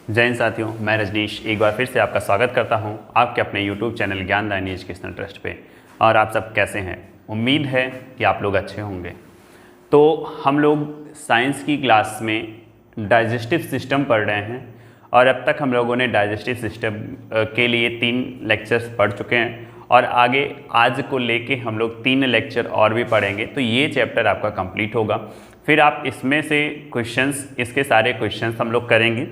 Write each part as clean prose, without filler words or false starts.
जय हिंद साथियों, मैं रजनीश एक बार फिर से आपका स्वागत करता हूं आपके अपने YouTube चैनल ज्ञानदायिनी एजुकेशनल ट्रस्ट पे। और आप सब कैसे हैं? उम्मीद है कि आप लोग अच्छे होंगे। तो हम लोग साइंस की क्लास में डाइजेस्टिव सिस्टम पढ़ रहे हैं और अब तक हम लोगों ने डाइजेस्टिव सिस्टम के लिए 3 लेक्चर्स पढ़ चुके हैं और आगे आज को लेके हम लोग 3 लेक्चर और भी पढ़ेंगे। तो ये चैप्टर आपका कंप्लीट होगा। फिर आप इसमें से क्वेश्चंस, इसके सारे क्वेश्चंस हम लोग करेंगे,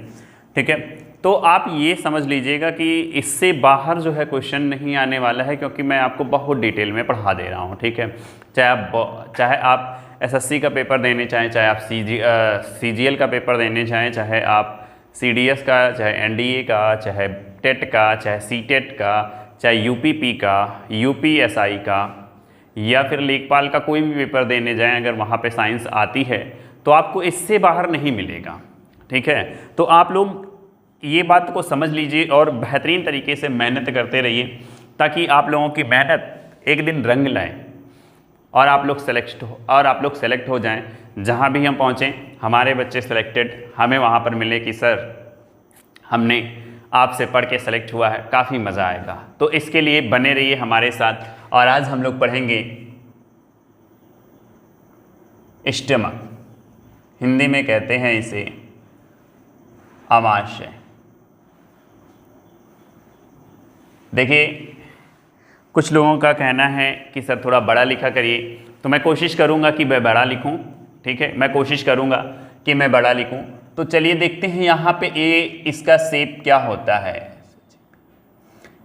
ठीक है। तो आप ये समझ लीजिएगा कि इससे बाहर जो है क्वेश्चन नहीं आने वाला है, क्योंकि मैं आपको बहुत डिटेल में पढ़ा दे रहा हूँ, ठीक है। चाहे आप एसएससी का पेपर देने चाहें, चाहे आप सीजीएल का पेपर देने चाहें, चाहे आप सीडीएस का, चाहे एनडीए का, चाहे टेट का, चाहे सीटेट का, चाहे यूपीपी का, यूपीएसआई का, या फिर लेखपाल का कोई भी पेपर देने जाएं, अगर वहाँ पे साइंस आती है तो आपको इससे बाहर नहीं मिलेगा, ठीक है। तो आप लोग ये बात को समझ लीजिए और बेहतरीन तरीके से मेहनत करते रहिए, ताकि आप लोगों की मेहनत एक दिन रंग लाए और आप लोग सेलेक्ट हो जाएं। जहाँ भी हम पहुँचें, हमारे बच्चे सेलेक्टेड, हमें वहाँ पर मिले कि सर हमने आपसे पढ़ के सेलेक्ट हुआ है, काफ़ी मज़ा आएगा। तो इसके लिए बने रहिए हमारे साथ। और आज हम लोग पढ़ेंगे स्टमक, हिंदी में कहते हैं इसे आमाशय। देखिए, कुछ लोगों का कहना है कि सर थोड़ा बड़ा लिखा करिए, तो मैं कोशिश करूंगा कि मैं बड़ा लिखूं, ठीक है। मैं कोशिश करूंगा कि मैं बड़ा लिखूं। तो चलिए देखते हैं यहाँ पे इसका शेप क्या होता है।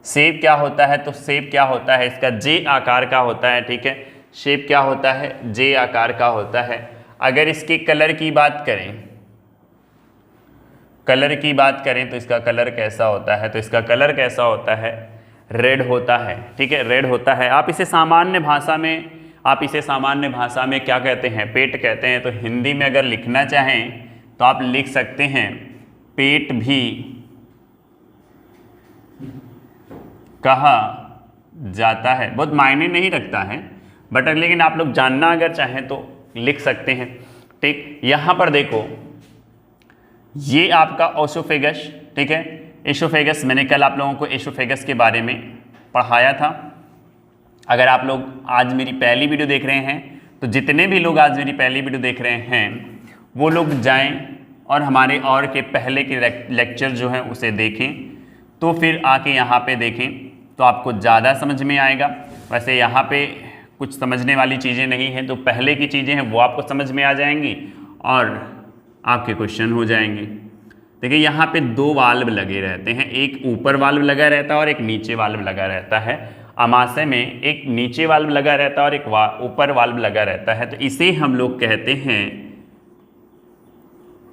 शेप क्या होता है? तो शेप क्या होता है इसका? जे आकार का होता है, ठीक है। शेप क्या होता है? जे आकार का होता है। अगर इसके कलर की बात करें तो इसका कलर कैसा होता है? तो इसका कलर कैसा होता है? रेड होता है, ठीक है, रेड होता है। आप इसे सामान्य भाषा में क्या कहते हैं? पेट कहते हैं। तो हिंदी में अगर लिखना चाहें तो आप लिख सकते हैं पेट भी कहा जाता है। बहुत मायने नहीं रखता है, बट लेकिन आप लोग जानना अगर चाहें तो लिख सकते हैं, ठीक। यहाँ पर देखो, ये आपका ओसोफेगस, ठीक है। एसोफेगस, मैंने कल आप लोगों को एसोफेगस के बारे में पढ़ाया था। अगर आप लोग आज मेरी पहली वीडियो देख रहे हैं, तो जितने भी लोग आज मेरी पहली वीडियो देख रहे हैं वो लोग जाएं और हमारे और के पहले के लेक्चर जो हैं उसे देखें, तो फिर आके यहाँ पे देखें तो आपको ज़्यादा समझ में आएगा। वैसे यहाँ पे कुछ समझने वाली चीज़ें नहीं हैं, तो पहले की चीज़ें हैं वो आपको समझ में आ जाएंगी और आपके क्वेश्चन हो जाएंगे। देखिए, यहाँ पे 2 वाल्व लगे रहते हैं, एक ऊपर वाल्व लगा रहता है और एक नीचे वाल्व लगा रहता है। आमाशय में एक नीचे वाल्व लगा रहता है और एक ऊपर वाल्व लगा रहता है। तो इसे हम लोग कहते हैं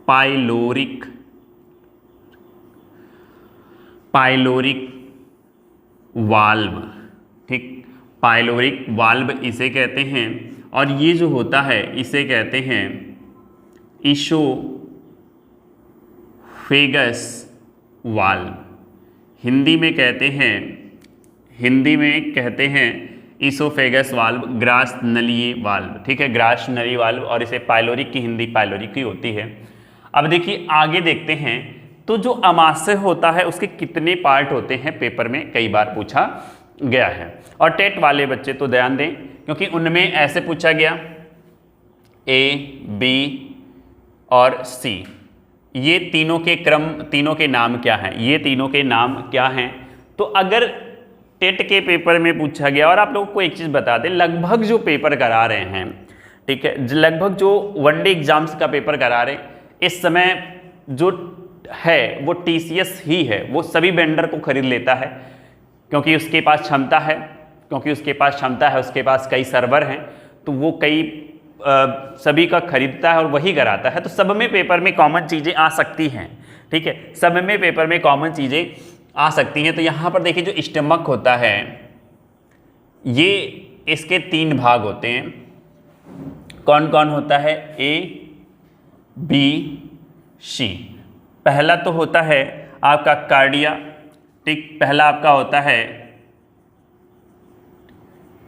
पाइलोरिक वाल्व, ठीक। पाइलोरिक वाल्व इसे कहते हैं। और ये जो होता है इसे कहते हैं इसोफेगस वाल्व। हिंदी में कहते हैं इसोफेगस वाल्व, ग्रास नलीय वाल्व, ठीक है, ग्रास नली वाल्व। और इसे पाइलोरिक की हिंदी पाइलोरिक ही होती है। अब देखिए आगे देखते हैं, तो जो आमाशय होता है उसके कितने पार्ट होते हैं? पेपर में कई बार पूछा गया है। और टेट वाले बच्चे तो ध्यान दें, क्योंकि उनमें ऐसे पूछा गया ए, बी और सी, ये तीनों के नाम क्या हैं? ये तीनों के नाम क्या हैं? तो अगर टेट के पेपर में पूछा गया, और आप लोगों को एक चीज़ बता दें, लगभग जो पेपर करा रहे हैं, ठीक है, लगभग जो वनडे एग्जाम्स का पेपर करा रहे इस समय जो है वो टीसीएस ही है। वो सभी वेंडर को खरीद लेता है, क्योंकि उसके पास क्षमता है, उसके पास कई सर्वर हैं, तो वो सभी का खरीदता है और वही कराता है। तो सब में पेपर में कॉमन चीज़ें आ सकती हैं, ठीक है, सब में पेपर में कॉमन चीज़ें आ सकती हैं। तो यहाँ पर देखिए, जो स्टमक होता है ये इसके 3 भाग होते हैं। कौन कौन होता है? ए, बी, सी। पहला तो होता है आपका कार्डिया, ठीक, पहला आपका होता है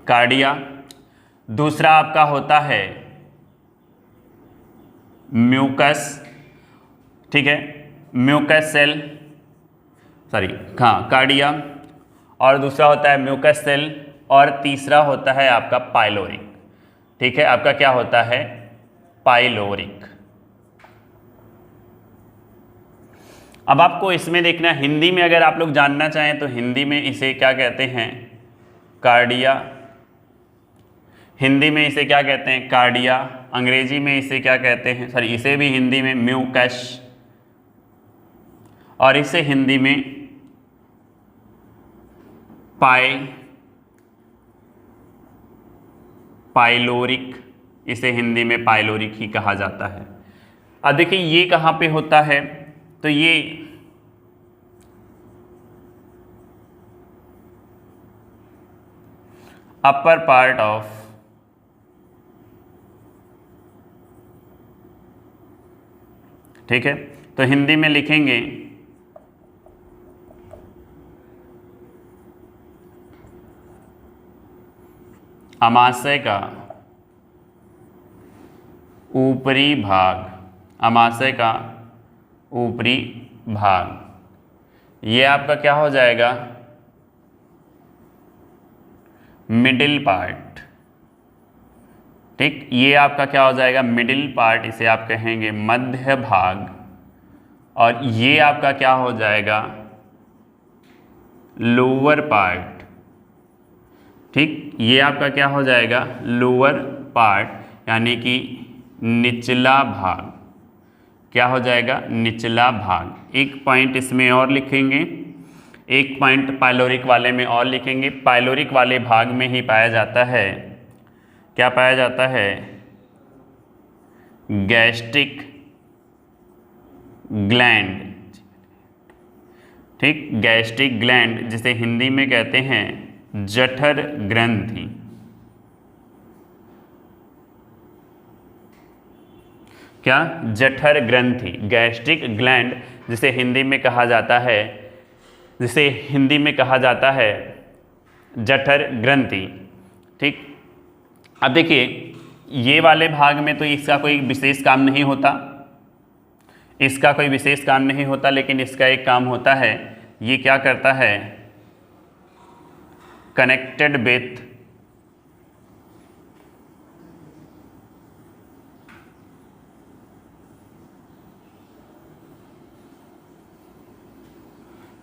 कार्डिया। दूसरा आपका होता है म्यूकस, ठीक है, म्यूकस सेल, सॉरी हाँ कार्डिया, और दूसरा होता है म्यूकस सेल, और तीसरा होता है आपका पाइलोरिक। ठीक है, आपका क्या होता है, पाइलोरिक। अब आपको इसमें देखना, हिंदी में अगर आप लोग जानना चाहें तो हिंदी में इसे क्या कहते हैं, कार्डिया। हिंदी में इसे क्या कहते हैं, कार्डिया। अंग्रेजी में इसे क्या कहते हैं, सॉरी इसे भी हिंदी में म्यूकस, और इसे हिंदी में पाइलोरिक, इसे हिंदी में पाइलोरिक ही कहा जाता है। अब देखिए ये कहाँ पे होता है, तो ये अपर पार्ट ऑफ ठीक है, तो हिंदी में लिखेंगे अमाशय का ऊपरी भाग, अमाशय का ऊपरी भाग, ये आपका क्या हो जाएगा, मिडिल पार्ट। ठीक, ये आपका क्या हो जाएगा, मिडिल पार्ट, इसे आप कहेंगे मध्य भाग, और ये आपका क्या हो जाएगा, लोअर पार्ट। ठीक, ये आपका क्या हो जाएगा, लोअर पार्ट, यानी कि निचला भाग। क्या हो जाएगा, निचला भाग। एक पॉइंट इसमें और लिखेंगे, एक पॉइंट पाइलोरिक वाले में और लिखेंगे। पाइलोरिक वाले भाग में ही पाया जाता है, क्या पाया जाता है, गैस्ट्रिक ग्लैंड। ठीक, गैस्ट्रिक ग्लैंड, जिसे हिंदी में कहते हैं जठर ग्रंथि। क्या, जठर ग्रंथि, गैस्ट्रिक ग्लैंड, जिसे हिंदी में कहा जाता है, जिसे हिंदी में कहा जाता है जठर ग्रंथि। ठीक, अब देखिए ये वाले भाग में तो इसका कोई विशेष काम नहीं होता, इसका कोई विशेष काम नहीं होता, लेकिन इसका एक काम होता है, ये क्या करता है, कनेक्टेड विथ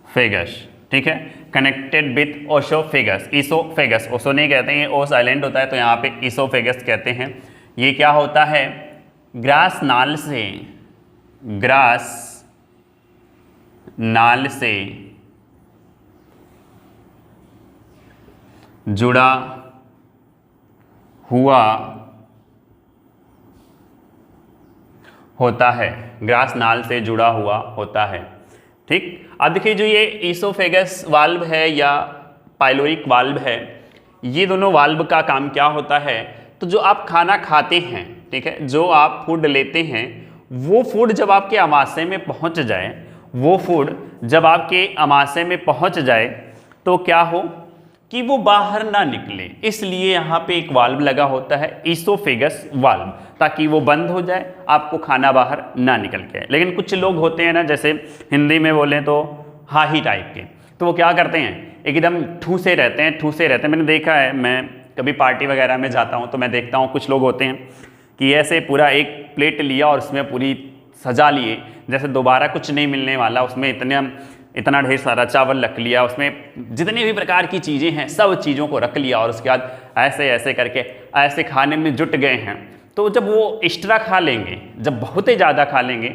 फेगस। ठीक है, कनेक्टेड विथ ओसोफेगस, इसोफेगस, ओसो नहीं कहते हैं, ओ साइलेंट होता है, तो यहाँ पे इसोफेगस कहते हैं। ये क्या होता है, ग्रास नाल से, ग्रास नाल से जुड़ा हुआ होता है, ग्रास नाल से जुड़ा हुआ होता है। ठीक, अब देखिए जो ये इसोफेगस वाल्व है या पाइलोरिक वाल्व है, ये दोनों वाल्व का काम क्या होता है, तो जो आप खाना खाते हैं, ठीक है, जो आप फूड लेते हैं, वो फूड जब आपके आमाशय में पहुंच जाए, वो फूड जब आपके आमाशय में पहुंच जाए तो क्या हो कि वो बाहर ना निकले, इसलिए यहाँ पे एक वाल्व लगा होता है, इसोफेगस वाल्व, ताकि वो बंद हो जाए, आपको खाना बाहर ना निकल के। लेकिन कुछ लोग होते हैं ना, जैसे हिंदी में बोलें तो हाही टाइप के, तो वो क्या करते हैं, एकदम ठूसे रहते हैं, ठूसे रहते हैं। मैंने देखा है, मैं कभी पार्टी वगैरह में जाता हूँ तो मैं देखता हूँ कुछ लोग होते हैं कि ऐसे पूरा एक प्लेट लिया और उसमें पूरी सजा लिए, जैसे दोबारा कुछ नहीं मिलने वाला, उसमें इतना ढेर सारा चावल रख लिया, उसमें जितनी भी प्रकार की चीज़ें हैं सब चीज़ों को रख लिया, और उसके बाद ऐसे ऐसे करके ऐसे खाने में जुट गए हैं। तो जब वो एक्स्ट्रा खा लेंगे, जब बहुत ही ज़्यादा खा लेंगे,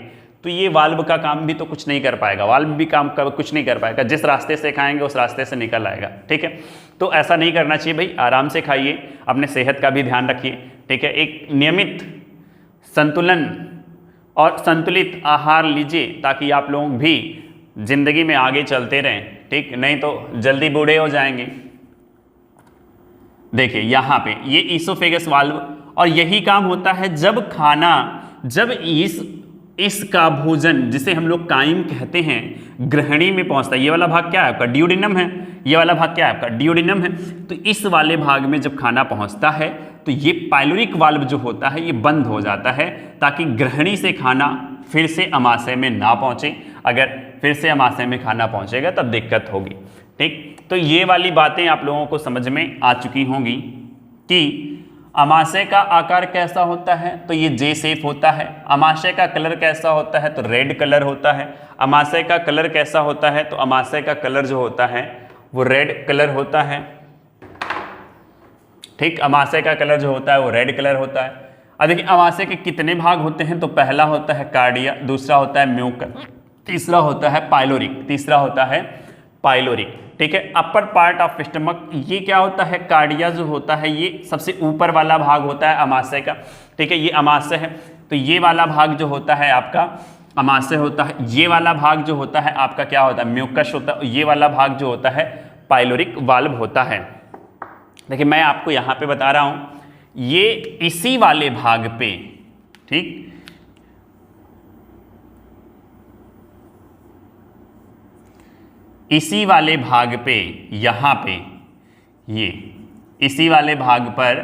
तो ये वाल्व का काम भी तो कुछ नहीं कर पाएगा, वाल्व भी काम कुछ नहीं कर पाएगा, जिस रास्ते से खाएंगे उस रास्ते से निकल आएगा। ठीक है, तो ऐसा नहीं करना चाहिए भाई, आराम से खाइए, अपने सेहत का भी ध्यान रखिए। ठीक है, एक नियमित संतुलन और संतुलित आहार लीजिए, ताकि आप लोग भी जिंदगी में आगे चलते रहें। ठीक, नहीं तो जल्दी बूढ़े हो जाएंगे। देखिए यहाँ पे ये इसोफेगस वाल्व, और यही काम होता है जब खाना, जब इसका भोजन, जिसे हम लोग काइम कहते हैं, ग्रहणी में पहुंचता है। ये वाला भाग क्या है आपका, डियोडिनम है, ये वाला भाग क्या है आपका, डियोडिनम है। तो इस वाले भाग में जब खाना पहुंचता है तो ये पाइलोरिक वाल्व जो होता है ये बंद हो जाता है, ताकि ग्रहणी से खाना फिर से अमाशय में ना पहुंचे। अगर फिर से अमाशय में खाना पहुंचेगा तब दिक्कत होगी। ठीक, तो ये वाली बातें आप लोगों को समझ में आ चुकी होंगी कि अमाशय का आकार कैसा होता है, तो ये जे शेप होता है। अमाशय का कलर कैसा होता है, तो रेड कलर होता है। अमाशय का कलर कैसा होता है, तो अमाशय का कलर जो होता है वो रेड कलर होता है। ठीक, अमाशय का कलर जो होता है वो रेड कलर होता है। अब देखिए अमाशय के कितने भाग होते हैं, तो पहला होता है कार्डिया, दूसरा होता है म्यूकस, तीसरा होता है पाइलोरिक। ठीक है, अपर पार्ट ऑफ स्टमक, ये क्या होता है, कार्डिया जो होता है ये सबसे ऊपर वाला भाग होता है अमाशय का। ठीक है, ये अमाशय है, तो ये वाला भाग जो होता है आपका अमाशय होता है। ये वाला भाग जो होता है आपका क्या होता है, म्यूकस होता है। ये वाला भाग जो होता है पाइलोरिक वाल्व होता है। देखिए मैं आपको यहाँ पे बता रहा हूँ, ये इसी वाले भाग पे, ठीक, इसी वाले भाग पे, यहाँ पे, ये इसी वाले भाग पर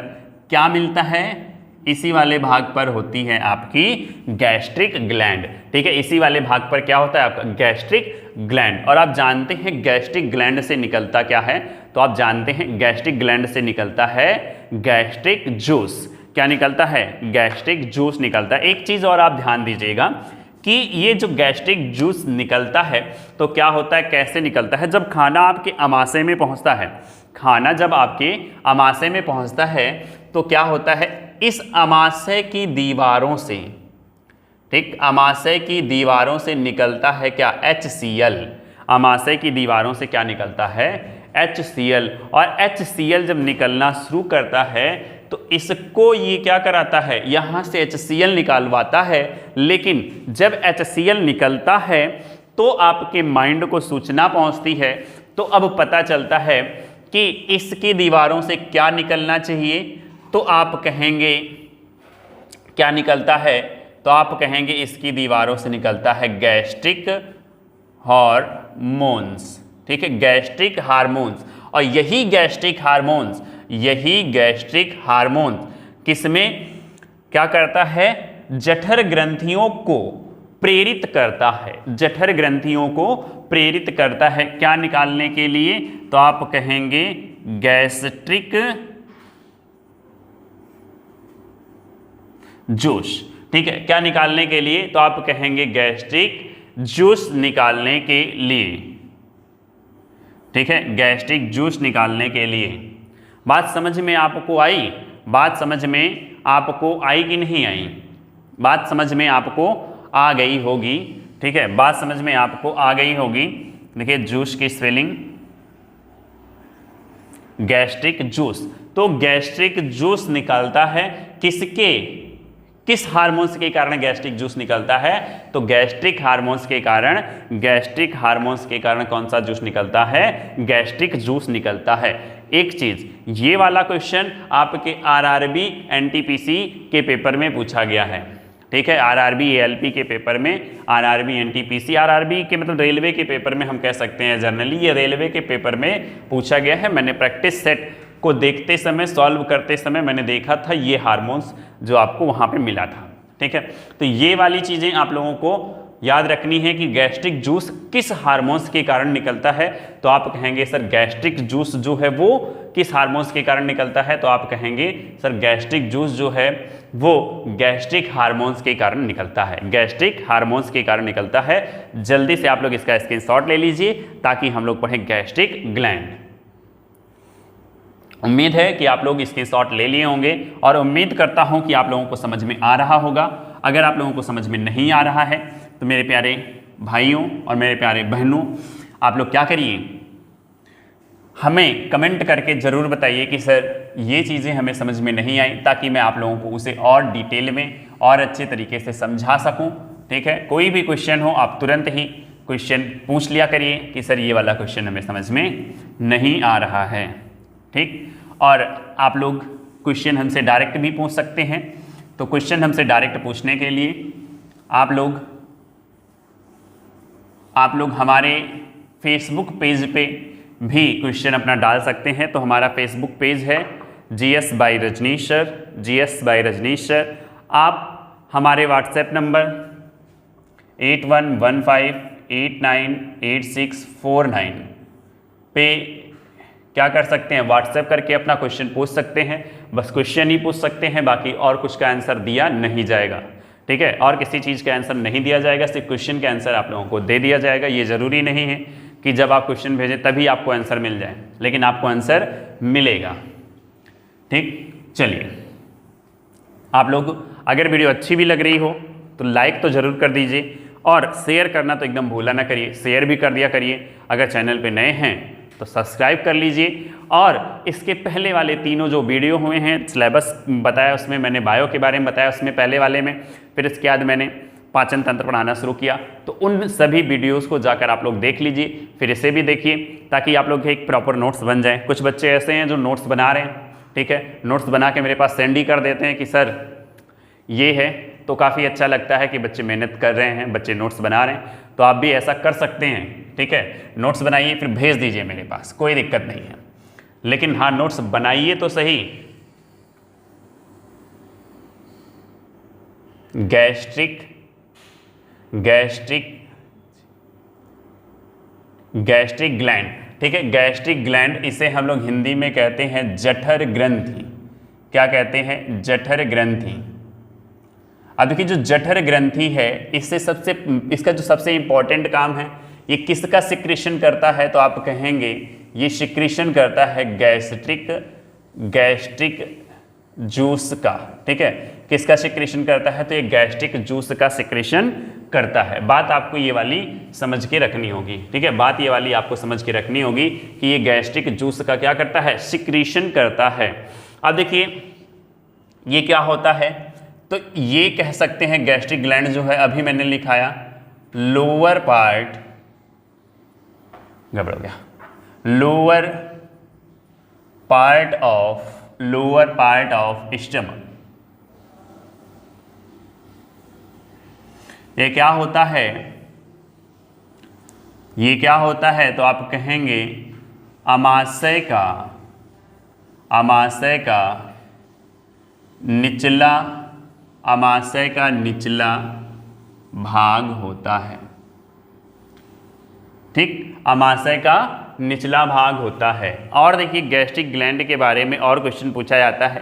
क्या मिलता है, इसी वाले भाग पर होती है आपकी गैस्ट्रिक ग्लैंड। ठीक है, इसी वाले भाग पर क्या होता है आपका गैस्ट्रिक ग्लैंड। और आप जानते हैं गैस्ट्रिक ग्लैंड से निकलता क्या है, तो आप जानते हैं गैस्ट्रिक ग्लैंड से निकलता है गैस्ट्रिक जूस। क्या निकलता है, गैस्ट्रिक जूस निकलता है। एक चीज़ और आप ध्यान दीजिएगा कि ये जो गैस्ट्रिक जूस निकलता है तो क्या होता है, कैसे निकलता है, जब खाना आपके अमाशय में पहुंचता है, खाना जब आपके अमाशय में पहुंचता है तो क्या होता है, इस अमाशय की दीवारों से, ठीक, अमाशय की दीवारों से निकलता है क्या, HCl। अमाशय की दीवारों से क्या निकलता है, HCl। और HCl जब निकलना शुरू करता है तो इसको ये क्या कराता है, यहाँ से HCl निकालवाता है। लेकिन जब HCl निकलता है तो आपके माइंड को सूचना पहुँचती है, तो अब पता चलता है कि इसकी दीवारों से क्या निकलना चाहिए, तो आप कहेंगे क्या निकलता है, तो आप कहेंगे इसकी दीवारों से निकलता है गैस्ट्रिक हार्मोन्स। ठीक है, गैस्ट्रिक हार्मोन्स। और यही गैस्ट्रिक हार्मोन किसमें क्या करता है, जठर ग्रंथियों को प्रेरित करता है, जठर ग्रंथियों को प्रेरित करता है क्या निकालने के लिए, तो आप कहेंगे गैस्ट्रिक जूस। ठीक है, क्या निकालने के लिए, तो आप कहेंगे गैस्ट्रिक जूस निकालने के लिए। ठीक है, गैस्ट्रिक जूस निकालने के लिए। बात समझ में आपको आई, बात समझ में आपको आई कि नहीं आई, बात समझ में आपको आ गई होगी। ठीक है, बात समझ में आपको आ गई होगी। देखिए जूस की स्पेलिंग गैस्ट्रिक जूस, तो गैस्ट्रिक जूस निकालता है किस हार्मोन्स के कारण गैस्ट्रिक जूस निकलता है, तो गैस्ट्रिक हार्मोन्स के कारण, गैस्ट्रिक हार्मोन्स के कारण कौन सा जूस निकलता है, गैस्ट्रिक जूस निकलता है। एक चीज, ये वाला क्वेश्चन आपके आरआरबी एनटीपीसी के पेपर में पूछा गया है। ठीक है, आरआरबी एएलपी के पेपर में, आरआरबी एनटीपीसी, आरआरबी के मतलब रेलवे के पेपर में हम कह सकते हैं जनरली, ये रेलवे के पेपर में पूछा गया है। मैंने प्रैक्टिस सेट को देखते समय, सॉल्व करते समय मैंने देखा था ये हार्मोन्स जो आपको वहाँ पे मिला था। ठीक है, तो ये वाली चीज़ें आप लोगों को याद रखनी है कि गैस्ट्रिक जूस किस हार्मोन्स के कारण निकलता है, तो आप कहेंगे सर गैस्ट्रिक जूस जो है वो किस हार्मोन्स के कारण निकलता है, तो आप कहेंगे सर गैस्ट्रिक जूस जो है वो गैस्ट्रिक हार्मोन्स के कारण निकलता है, गैस्ट्रिक हार्मोन्स के कारण निकलता है। जल्दी से आप लोग इसका स्क्रीनशॉट ले लीजिए ताकि हम लोग पढ़ें गैस्ट्रिक ग्लैंड। उम्मीद है कि आप लोग स्क्रीनशॉट ले लिए होंगे और उम्मीद करता हूं कि आप लोगों को समझ में आ रहा होगा। अगर आप लोगों को समझ में नहीं आ रहा है तो मेरे प्यारे भाइयों और मेरे प्यारे बहनों, आप लोग क्या करिए, हमें कमेंट करके ज़रूर बताइए कि सर ये चीज़ें हमें समझ में नहीं आई, ताकि मैं आप लोगों को उसे और डिटेल में और अच्छे तरीके से समझा सकूं। ठीक है, कोई भी क्वेश्चन हो आप तुरंत ही क्वेश्चन पूछ लिया करिए कि सर ये वाला क्वेश्चन हमें समझ में नहीं आ रहा है। ठीक, और आप लोग क्वेश्चन हमसे डायरेक्ट भी पूछ सकते हैं। तो क्वेश्चन हमसे डायरेक्ट पूछने के लिए आप लोग हमारे फेसबुक पेज पे भी क्वेश्चन अपना डाल सकते हैं। तो हमारा फेसबुक पेज है GS by Rajneesh sir, GS by Rajneesh sir. आप हमारे व्हाट्सएप नंबर 8115 898649 पे क्या कर सकते हैं, व्हाट्सएप करके अपना क्वेश्चन पूछ सकते हैं। बस क्वेश्चन ही पूछ सकते हैं, बाकी और कुछ का आंसर दिया नहीं जाएगा, ठीक है। और किसी चीज़ का आंसर नहीं दिया जाएगा, सिर्फ क्वेश्चन का आंसर आप लोगों को दे दिया जाएगा। ये ज़रूरी नहीं है कि जब आप क्वेश्चन भेजें तभी आपको आंसर मिल जाए, लेकिन आपको आंसर मिलेगा, ठीक। चलिए, आप लोग अगर वीडियो अच्छी भी लग रही हो तो लाइक तो ज़रूर कर दीजिए, और शेयर करना तो एकदम भूला ना करिए, शेयर भी कर दिया करिए। अगर चैनल पे नए हैं तो सब्सक्राइब कर लीजिए। और इसके पहले वाले तीनों जो वीडियो हुए हैं, सिलेबस बताया उसमें मैंने बायो के बारे में बताया उसमें पहले वाले में, फिर इसके बाद मैंने पाचन तंत्र पढ़ाना शुरू किया, तो उन सभी वीडियोस को जाकर आप लोग देख लीजिए, फिर इसे भी देखिए, ताकि आप लोग के एक प्रॉपर नोट्स बन जाए। कुछ बच्चे ऐसे हैं जो नोट्स बना रहे हैं, ठीक है, नोट्स बना के मेरे पास सेंड ही कर देते हैं कि सर ये है, तो काफ़ी अच्छा लगता है कि बच्चे मेहनत कर रहे हैं, बच्चे नोट्स बना रहे हैं। तो आप भी ऐसा कर सकते हैं, ठीक है, नोट्स बनाइए फिर भेज दीजिए मेरे पास, कोई दिक्कत नहीं है। लेकिन हाँ, नोट्स बनाइए तो सही। गैस्ट्रिक ग्लैंड, ठीक है, गैस्ट्रिक ग्लैंड, इसे हम लोग हिंदी में कहते हैं जठर ग्रंथि। क्या कहते हैं, जठर ग्रंथि। अब देखिए, जो जठर ग्रंथि है, इसका जो सबसे इंपॉर्टेंट काम है, ये किसका सिक्रीशन करता है, तो आप कहेंगे ये सिक्रीशन करता है गैस्ट्रिक जूस का, ठीक है। किसका सिक्रीशन करता है, तो ये गैस्ट्रिक जूस का सिक्रीशन करता है। बात आपको ये वाली समझ के रखनी होगी, ठीक है, बात ये वाली आपको समझ के रखनी होगी कि ये गैस्ट्रिक जूस का क्या करता है, सिक्रीशन करता है। अब देखिए ये क्या होता है, तो ये कह सकते हैं गैस्ट्रिक ग्लैंड जो है, अभी मैंने लिखाया लोअर पार्ट, गड़बड़ हो गया, लोअर पार्ट ऑफ स्टमक। ये क्या होता है, तो आप कहेंगे अमाशय का निचला भाग होता है, ठीक, अमाशय का निचला भाग होता है। और देखिए गैस्ट्रिक ग्लैंड के बारे में और क्वेश्चन पूछा जाता है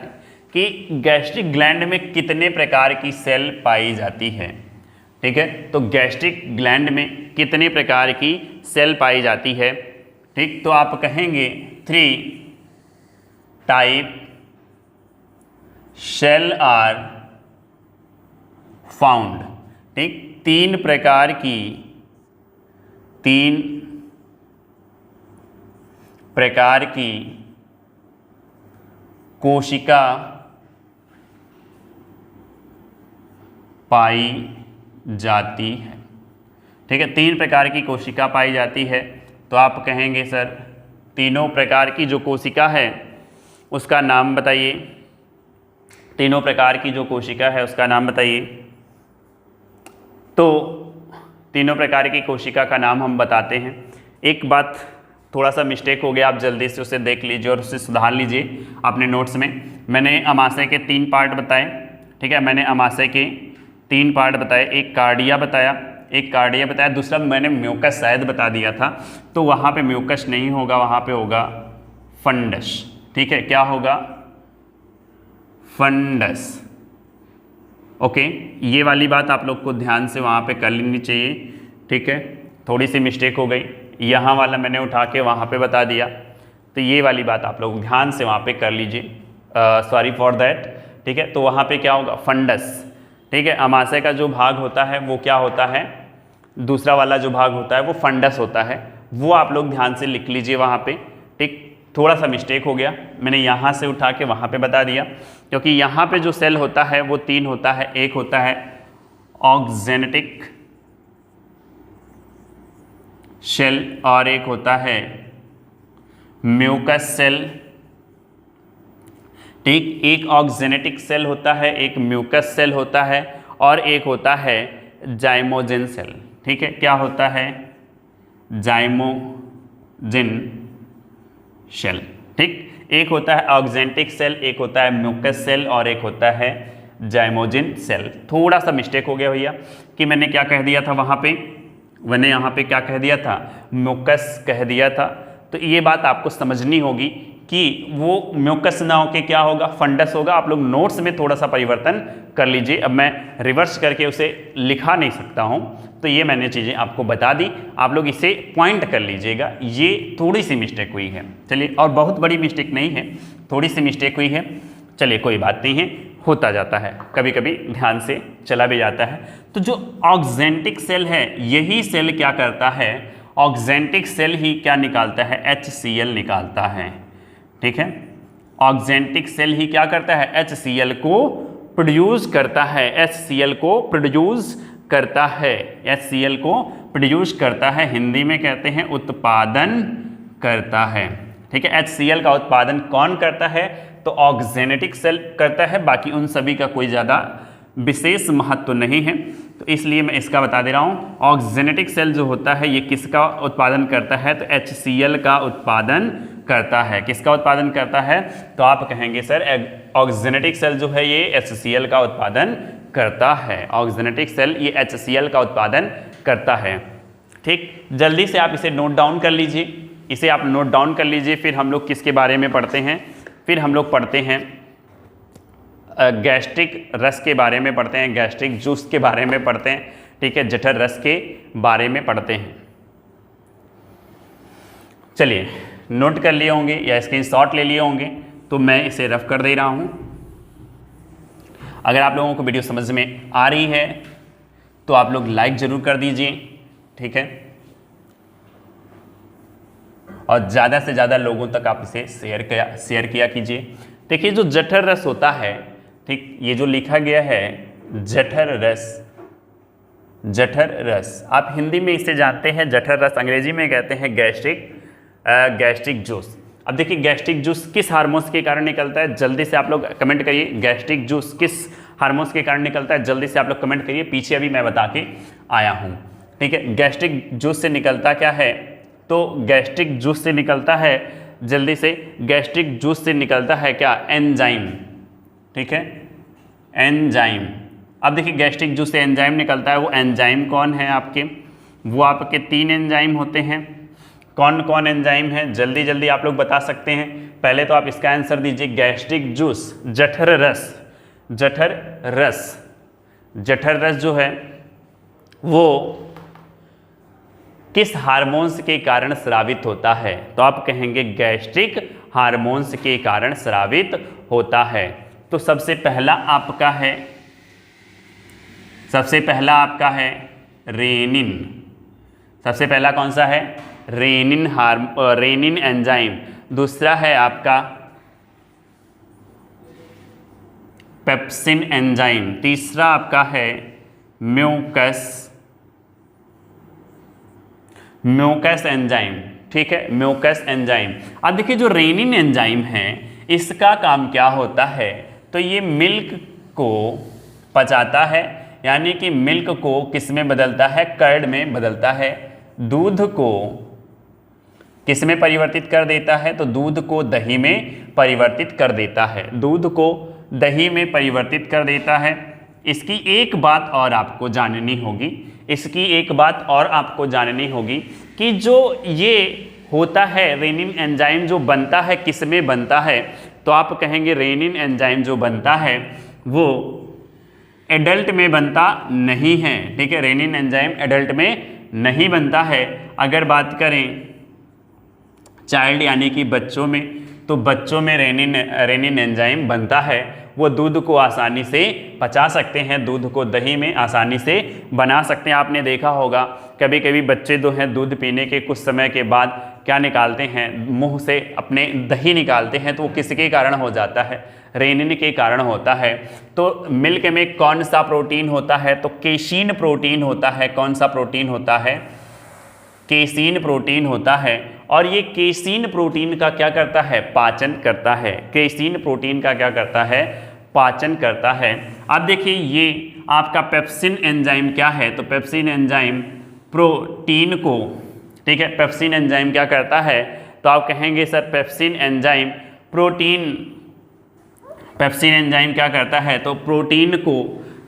कि गैस्ट्रिक ग्लैंड में कितने प्रकार की सेल पाई जाती है, ठीक है। तो गैस्ट्रिक ग्लैंड में कितने प्रकार की सेल पाई जाती है, ठीक, तो आप कहेंगे 3 टाइप सेल आर फाउंड, ठीक, 3 प्रकार की कोशिका पाई जाती है, ठीक है, 3 प्रकार की कोशिका पाई जाती है। तो आप कहेंगे सर तीनों प्रकार की जो कोशिका है उसका नाम बताइए, तीनों प्रकार की जो कोशिका है उसका नाम बताइए। तो तीनों प्रकार की कोशिका का नाम हम बताते हैं। एक बात थोड़ा सा मिस्टेक हो गया, आप जल्दी से उसे देख लीजिए और उसे सुधार लीजिए अपने नोट्स में। मैंने अमाशय के 3 पार्ट बताए, ठीक है, मैंने अमाशय के 3 पार्ट बताए, एक कार्डिया बताया, दूसरा मैंने म्यूकस शायद बता दिया था, तो वहाँ पे म्यूकस नहीं होगा, वहाँ पे होगा फंडस, ठीक है, क्या होगा, फंडस। ओके, ये वाली बात आप लोग को ध्यान से वहाँ पे कर लेनी चाहिए, ठीक है, थोड़ी सी मिस्टेक हो गई, यहाँ वाला मैंने उठा के वहाँ पे बता दिया, तो ये वाली बात आप लोग ध्यान से वहाँ पे कर लीजिए, सॉरी फॉर दैट, ठीक है। तो वहाँ पे क्या होगा, फंडस, ठीक है। अमाशय का जो भाग होता है वो क्या होता है, दूसरा वाला जो भाग होता है वो फंडस होता है, वो आप लोग ध्यान से लिख लीजिए वहाँ पे, ठीक। थोड़ा सा मिस्टेक हो गया, मैंने यहाँ से उठा के वहाँ पे बता दिया, क्योंकि यहाँ पे जो सेल होता है वो 3 होता है, एक होता है ऑक्जेनेटिक सेल और एक होता है म्यूकस सेल, ठीक, एक ऑक्जेनेटिक सेल होता है, एक म्यूकस सेल होता है और एक होता है जाइमोजिन सेल, ठीक है, क्या होता है, जाइमोजिन सेल, ठीक, एक होता है ऑक्जेनेटिक सेल, एक होता है म्यूकस सेल और एक होता है जाइमोजिन सेल। थोड़ा सा मिस्टेक हो गया भैया कि मैंने क्या कह दिया था वहाँ पे, मैंने यहाँ पे क्या कह दिया था, म्यूकस कह दिया था। तो ये बात आपको समझनी होगी कि वो म्यूकस ना होके क्या होगा, फंडस होगा। आप लोग नोट्स में थोड़ा सा परिवर्तन कर लीजिए। अब मैं रिवर्स करके उसे लिखा नहीं सकता हूँ, तो ये मैंने चीज़ें आपको बता दी, आप लोग इसे पॉइंट कर लीजिएगा। ये थोड़ी सी मिस्टेक हुई है, चलिए, और बहुत बड़ी मिस्टेक नहीं है, थोड़ी सी मिस्टेक हुई है, चलिए कोई बात नहीं है, होता जाता है, कभी कभी ध्यान से चला भी जाता है। तो जो ऑक्जेंटिक सेल है, यही सेल क्या करता है, ऑक्जेंटिक सेल ही क्या निकालता है, HCl निकालता है, ठीक है। ऑक्जेंटिक सेल ही क्या करता है, HCl को प्रोड्यूस करता है, HCl को प्रोड्यूस करता है, HCl को प्रोड्यूस करता है, हिंदी में कहते हैं उत्पादन करता है, ठीक है। HCl का उत्पादन कौन करता है, तो ऑक्जेनेटिक सेल करता है, बाकी उन सभी का कोई ज़्यादा विशेष महत्व तो नहीं है, तो इसलिए मैं इसका बता दे रहा हूँ। ऑक्जेनेटिक सेल जो होता है ये किसका उत्पादन करता है, तो HCl का उत्पादन करता है। किसका उत्पादन करता है, तो आप कहेंगे सर ऑक्जेनेटिक सेल जो है ये HCl का उत्पादन करता है, ऑक्जेनेटिक सेल ये HCl का उत्पादन करता है, ठीक। जल्दी से आप इसे नोट डाउन कर लीजिए, इसे आप नोट डाउन कर लीजिए। फिर हम लोग किसके बारे में पढ़ते हैं, फिर हम लोग पढ़ते हैं गैस्ट्रिक रस के बारे में पढ़ते हैं, गैस्ट्रिक जूस के बारे में पढ़ते हैं, ठीक है, जठर रस के बारे में पढ़ते हैं। चलिए, नोट कर लिए होंगे या स्क्रीनशॉट ले लिए होंगे, तो मैं इसे रफ कर दे रहा हूं। अगर आप लोगों को वीडियो समझ में आ रही है तो आप लोग लाइक जरूर कर दीजिए, ठीक है, और ज़्यादा से ज़्यादा लोगों तक आप इसे शेयर किया कीजिए। देखिए, जो जठर रस होता है, ठीक, ये जो लिखा गया है जठर रस, जठर रस आप हिंदी में इसे जानते हैं जठर रस, अंग्रेजी में कहते हैं गैस्ट्रिक जूस। अब देखिए, गैस्ट्रिक जूस किस हार्मोन्स के कारण निकलता है, जल्दी से आप लोग कमेंट करिए। गैस्ट्रिक जूस किस हार्मोन्स के कारण निकलता है, जल्दी से आप लोग कमेंट करिए, पीछे अभी मैं बता के आया हूँ, ठीक है। गैस्ट्रिक जूस से निकलता क्या है, तो गैस्ट्रिक जूस से निकलता है, जल्दी से, गैस्ट्रिक जूस से निकलता है क्या, एंजाइम, ठीक है, एंजाइम। अब देखिए, गैस्ट्रिक जूस से एंजाइम निकलता है, वो एंजाइम कौन है आपके, वो आपके 3 एंजाइम होते हैं। कौन कौन एंजाइम है, जल्दी जल्दी आप लोग बता सकते हैं। पहले तो आप इसका आंसर दीजिए, गैस्ट्रिक जूस, जठर रस, जठर रस, जठर रस जो है वो किस हार्मोन्स के कारण स्रावित होता है, तो आप कहेंगे गैस्ट्रिक हार्मोन्स के कारण स्रावित होता है। तो सबसे पहला आपका है रेनिन। सबसे पहला कौन सा है, रेनिन एंजाइम। दूसरा है आपका पेप्सिन एंजाइम। तीसरा आपका है म्यूकस एंजाइम, ठीक है, म्यूकस एंजाइम। अब देखिए, जो रेनिन एंजाइम है इसका काम क्या होता है, तो ये मिल्क को पचाता है, यानी कि मिल्क को किस में बदलता है, कर्ड में बदलता है। दूध को किस में परिवर्तित कर देता है, तो दूध को दही में परिवर्तित कर देता है, दूध को दही में परिवर्तित कर देता है। इसकी एक बात और आपको जाननी होगी, इसकी एक बात और आपको जाननी होगी कि जो ये होता है रेनिन एंजाइम जो बनता है, किस में बनता है, तो आप कहेंगे रेनिन एंजाइम जो बनता है वो एडल्ट में बनता नहीं है, ठीक है, रेनिन एंजाइम एडल्ट में नहीं बनता है। अगर बात करें चाइल्ड यानी कि बच्चों में, तो बच्चों में रेनिन एंजाइम बनता है, वो दूध को आसानी से पचा सकते हैं, दूध को दही में आसानी से बना सकते हैं। आपने देखा होगा कभी कभी बच्चे जो हैं दूध पीने के कुछ समय के बाद क्या निकालते हैं, मुंह से अपने दही निकालते हैं, तो वो किसके कारण हो जाता है, रेनिन के कारण होता है। तो मिल्क में कौन सा प्रोटीन होता है, तो केसीन प्रोटीन होता है। कौन सा प्रोटीन होता है, केसीन प्रोटीन होता है। और ये केसीन प्रोटीन का क्या करता है, पाचन करता है। केसीन प्रोटीन का क्या करता है, पाचन करता है। अब देखिए, ये आपका पेप्सिन एंजाइम क्या है, तो पेप्सिन एंजाइम प्रोटीन को, ठीक है, पेप्सिन एंजाइम क्या करता है, तो आप कहेंगे सर पेप्सिन एंजाइम क्या करता है, तो प्रोटीन को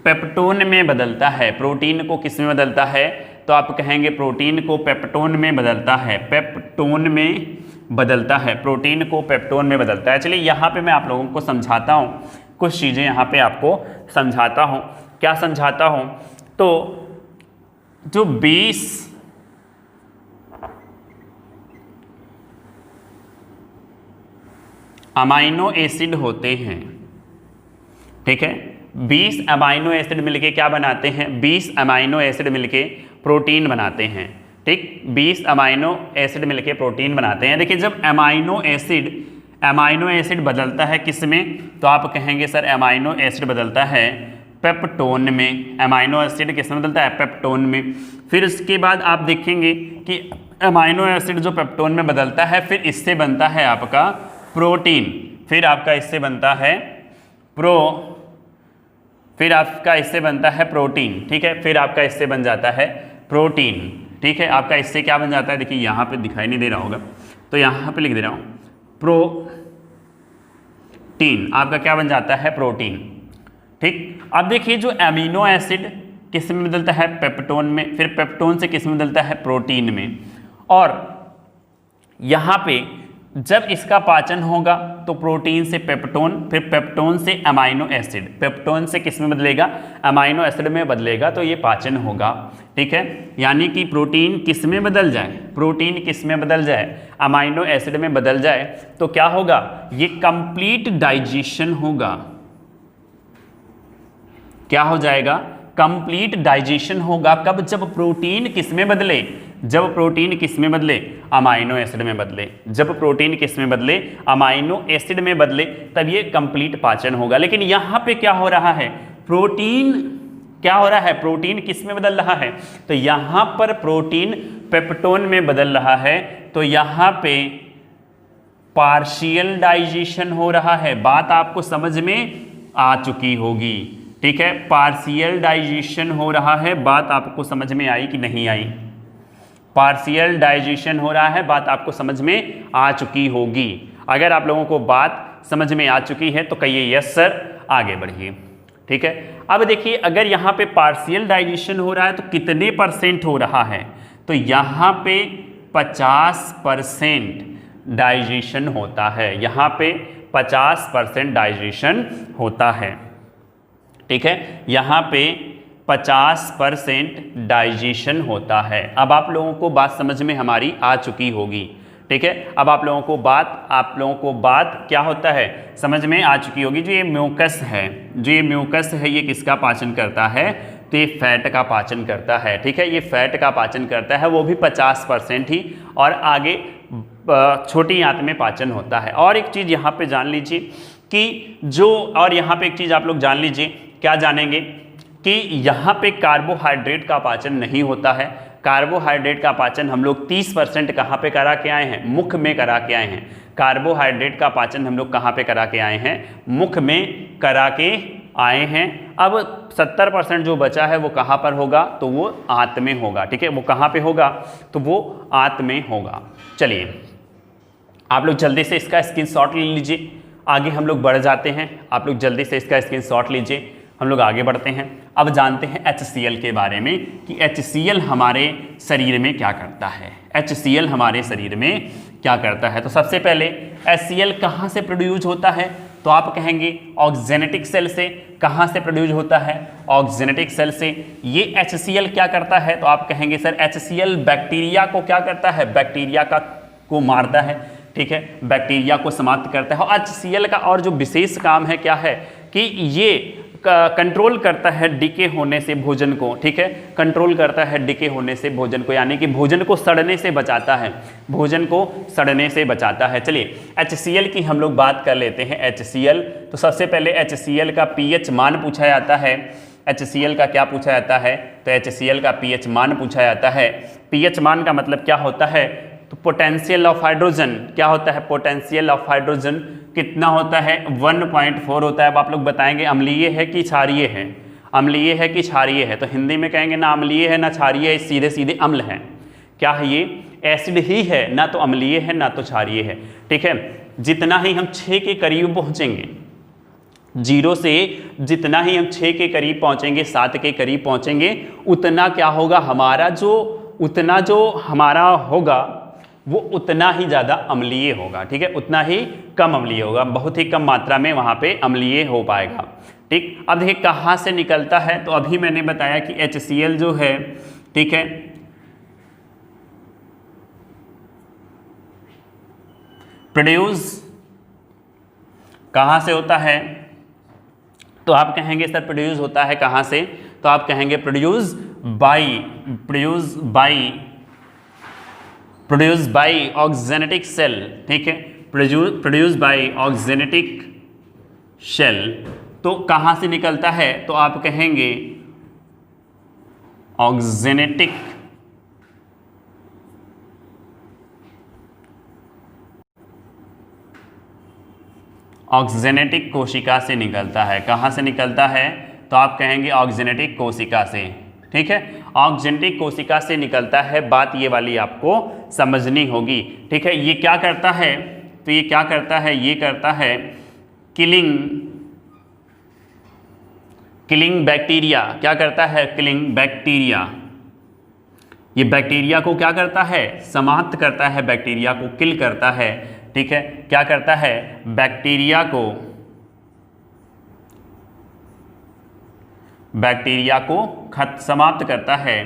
पेप्टोन में बदलता है। प्रोटीन को किस में बदलता है, तो आप कहेंगे प्रोटीन को पेप्टोन में बदलता है, पेप्टोन में बदलता है, प्रोटीन को पेप्टोन में बदलता है। चलिए यहाँ पे मैं आप लोगों को समझाता हूँ, कुछ चीज़ें यहाँ पे आपको समझाता हूँ। क्या समझाता हूँ? तो जो 20 अमाइनो एसिड होते हैं, ठीक है, 20 अमाइनो एसिड मिलके क्या बनाते हैं? 20 अमाइनो एसिड मिलके प्रोटीन बनाते हैं, ठीक, 20 अमाइनो एसिड मिलके प्रोटीन बनाते हैं। देखिए जब अमाइनो एसिड बदलता है किस में? तो आप कहेंगे सर अमाइनो एसिड बदलता है पेप्टोन में। अमाइनो एसिड किस में बदलता है? पेप्टोन में। फिर उसके बाद आप देखेंगे कि अमाइनो एसिड जो पेप्टोन में बदलता है, फिर इससे बनता है आपका प्रोटीन, फिर आपका इससे बनता है प्रोटीन, ठीक है, फिर आपका इससे बन जाता है प्रोटीन, ठीक है। आपका इससे क्या बन जाता है? देखिए यहाँ पे दिखाई नहीं दे रहा होगा, तो यहाँ पे लिख दे रहा हूँ, प्रोटीन आपका क्या बन जाता है? प्रोटीन, ठीक। अब देखिए जो अमीनो एसिड किस में बदलता है? पेप्टोन में, फिर पेप्टोन से किस में बदलता है? प्रोटीन में। और यहाँ पे जब इसका पाचन होगा तो प्रोटीन से पेप्टोन, फिर पेप्टोन से अमाइनो एसिड, पेप्टोन से किस में बदलेगा? अमाइनो एसिड में बदलेगा, तो ये पाचन होगा, ठीक है। यानी कि प्रोटीन किस में बदल जाए? प्रोटीन किस में बदल जाए? अमाइनो एसिड में बदल जाए, तो क्या होगा? ये कंप्लीट डाइजेशन होगा। क्या हो जाएगा? कंप्लीट डाइजेशन होगा। कब? जब प्रोटीन किस में बदले? जब प्रोटीन किस में बदले? अमाइनो एसिड में बदले। जब प्रोटीन किस में बदले? अमाइनो एसिड में बदले, तब ये कंप्लीट पाचन होगा। लेकिन यहाँ पे क्या हो रहा है? प्रोटीन क्या हो रहा है? प्रोटीन किस में बदल रहा है? तो यहाँ पर प्रोटीन पेप्टोन में बदल रहा है, तो यहाँ पे पार्शियल डाइजेशन हो रहा है। बात आपको समझ में आ चुकी होगी, ठीक है। पार्शियल डाइजेशन हो रहा है, बात आपको समझ में आई कि नहीं आई? पार्शियल डाइजेशन हो रहा है, बात आपको समझ में आ चुकी होगी। अगर आप लोगों को बात समझ में आ चुकी है तो कहिए यस सर, आगे बढ़िए, ठीक है। अब देखिए अगर यहाँ पे पार्शियल डाइजेशन हो रहा है तो कितने % हो रहा है? तो यहाँ पे 50% डाइजेशन होता है, यहाँ पे 50% डाइजेशन होता है, ठीक है। यहाँ पे 50% डाइजेशन होता है। अब आप लोगों को बात समझ में हमारी आ चुकी होगी, ठीक है। अब आप लोगों को बात क्या होता है? समझ में आ चुकी होगी। जो ये म्यूकस है, ये किसका पाचन करता है? तो ये फैट का पाचन करता है, ठीक है। ये फैट का पाचन करता है, वो भी 50% ही, और आगे छोटी आंत में पाचन होता है। और एक चीज़ यहाँ पे जान लीजिए कि और यहाँ पे एक चीज़ आप लोग जान लीजिए, क्या जानेंगे? कि यहाँ पे कार्बोहाइड्रेट का पाचन नहीं होता है। कार्बोहाइड्रेट का पाचन हम लोग 30% कहाँ पे करा के आए हैं? मुख में करा के आए हैं। कार्बोहाइड्रेट का पाचन हम लोग कहाँ पे करा के आए हैं? मुख में करा के आए हैं। अब 70% जो बचा है वो कहाँ पर होगा? तो वो आंत में होगा, ठीक है। वो कहाँ पे होगा? तो वो आंत में होगा। चलिए आप लोग जल्दी से इसका स्क्रीनशॉट ले लीजिए, आगे हम लोग बढ़ जाते हैं। आप लोग जल्दी से इसका स्क्रीनशॉट लीजिए, हम लोग आगे बढ़ते हैं। अब जानते हैं HCl के बारे में कि HCl हमारे शरीर में क्या करता है। HCl हमारे शरीर में क्या करता है? तो सबसे पहले HCl कहाँ से प्रोड्यूस होता है? तो आप कहेंगे ऑक्जेनेटिक सेल से। कहाँ से प्रोड्यूस होता है? ऑक्जेनेटिक सेल से। ये HCl क्या करता है? तो आप कहेंगे सर HCl बैक्टीरिया को क्या करता है? बैक्टीरिया को मारता है, ठीक है, बैक्टीरिया को समाप्त करता है। और HCl का और जो विशेष काम है क्या है कि ये कंट्रोल करता है डिके होने से भोजन को, ठीक है, कंट्रोल करता है डिके होने से भोजन को, यानी कि भोजन को सड़ने से बचाता है, भोजन को सड़ने से बचाता है। चलिए HCl की हम लोग बात कर लेते हैं। HCl, तो सबसे पहले HCl का pH मान पूछा जाता है। HCl का क्या पूछा जाता है? तो HCl का pH मान पूछा जाता है। pH मान का मतलब क्या होता है? तो पोटेंशियल ऑफ हाइड्रोजन। क्या होता है? पोटेंशियल ऑफ हाइड्रोजन कितना होता है? 1.4 होता है। अब आप लोग बताएंगे अम्लीय है कि क्षारीय है? अम्लीय है कि क्षारीय है? तो हिंदी में कहेंगे ना अम्लीय है ना क्षारीय है, सीधे सीधे अम्ल है। क्या है ये? एसिड ही है, ना तो अम्लीय है ना तो क्षारीय है, ठीक है। जितना ही हम 6 के करीब पहुँचेंगे, 0 से जितना ही हम 6 के करीब पहुंचेंगे, 7 के करीब पहुंचेंगे, उतना क्या होगा, उतना जो हमारा होगा वो उतना ही ज़्यादा अम्लीय होगा। ठीक है, उतना ही कम अम्लीय होगा, बहुत ही कम मात्रा में वहाँ पे अम्लीय हो पाएगा। ठीक, अब देखिए कहाँ से निकलता है, तो अभी मैंने बताया कि HCl जो है, ठीक है, प्रोड्यूस कहाँ से होता है, तो आप कहेंगे सर प्रोड्यूस होता है कहाँ से, तो आप कहेंगे प्रोड्यूस बाय ऑक्जेनेटिक सेल। ठीक है, प्रोड्यूस बाय ऑक्जेनेटिक सेल, तो कहाँ से निकलता है, तो आप कहेंगे ऑक्जेनेटिक कोशिका से निकलता है। कहाँ से निकलता है, तो आप कहेंगे ऑक्जेनेटिक कोशिका से। ठीक है, ऑक्जेनेटिक कोशिका से निकलता है, बात ये वाली आपको समझनी होगी। ठीक है, ये क्या करता है, तो ये क्या करता है, ये करता है किलिंग बैक्टीरिया। क्या करता है, किलिंग बैक्टीरिया। ये बैक्टीरिया को क्या करता है, समाप्त करता है, बैक्टीरिया को किल करता है। ठीक है, क्या करता है, बैक्टीरिया को समाप्त करता है।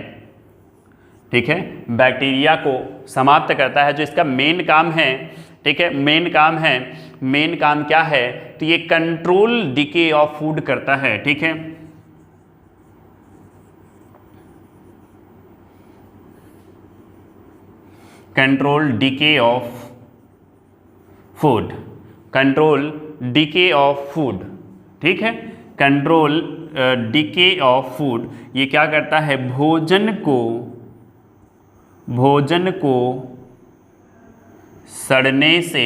ठीक है, बैक्टीरिया को समाप्त करता है, जो इसका मेन काम है। ठीक है, मेन काम क्या है, तो ये कंट्रोल डिके ऑफ फूड करता है। ठीक है, कंट्रोल डिके ऑफ फूड, ठीक है, कंट्रोल डिके ऑफ फूड, ये क्या करता है, भोजन को सड़ने से